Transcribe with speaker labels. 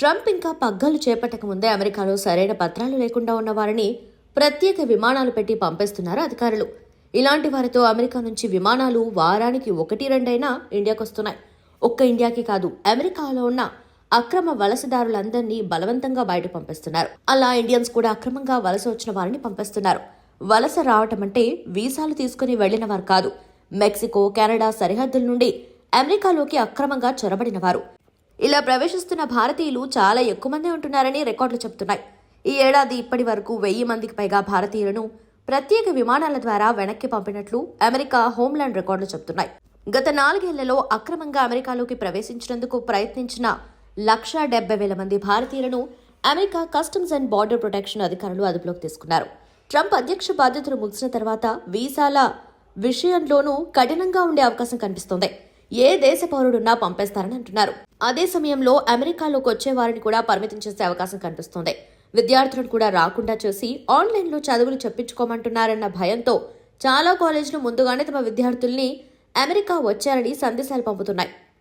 Speaker 1: Trump ఇంకా పగ్గాలు చేపట్టక ముందే అమెరికాలో సరైన పత్రాలు లేకుండా ఉన్న వారిని ప్రత్యేక విమానాలు పెట్టి పంపేస్తున్నారు అధికారులు. ఇలాంటి వారితో అమెరికా నుంచి విమానాలు వారానికి 1-2 ఇండియాకొస్తున్నాయి. ఒక్క ఇండియాకి కాదు, అమెరికాలో ఉన్న అక్రమ వలసదారులందరినీ బలవంతంగా బయట పంపిస్తున్నారు. అలా ఇండియన్స్ కూడా అక్రమంగా వలస వచ్చిన వారిని పంపిస్తున్నారు. వలస రావటం అంటే వీసాలు తీసుకుని వెళ్లిన వారు కాదు, మెక్సికో, కెనడా సరిహద్దుల నుండి అమెరికాలోకి అక్రమంగా చొరబడిన వారు. ఇలా ప్రవేశిస్తున్న భారతీయులు చాలా ఎక్కువ మంది ఉంటున్నారని రికార్డులు చెబుతున్నాయి. ఈ ఏడాది ఇప్పటి వరకు 1000 మందికి పైగా భారతీయులను ప్రత్యేక విమానాల ద్వారా వెనక్కి పంపినట్లు అమెరికా హోంల్యాండ్ రికార్డులు చెబుతున్నాయి. గత 4 ఏళ్లలో అక్రమంగా అమెరికాలోకి ప్రవేశించేందుకు ప్రయత్నించిన 170,000 మంది భారతీయులను America customs and border protection అధికారులు అదుపులోకి తీసుకున్నారు. ట్రంప్ అధ్యక్ష బాధ్యతలు ముగిసిన తర్వాత వీసాల విషయంలోనూ కఠినంగా ఉండే అవకాశం కనిపిస్తోంది. ఏ దేశ పౌరుడున్నా పంపేస్తారని అంటున్నారు. అదే సమయంలో అమెరికాలోకి వచ్చే వారిని కూడా పరిమితం చేసే అవకాశం కనిపిస్తోంది. విద్యార్థులను కూడా రాకుండా చేసి ఆన్లైన్లో చదువులు చెప్పించుకోమంటున్నారన్న భయంతో చాలా కాలేజీలు ముందుగానే తమ విద్యార్థుల్ని అమెరికా వచ్చారని సందేశాలు పంపుతున్నాయి.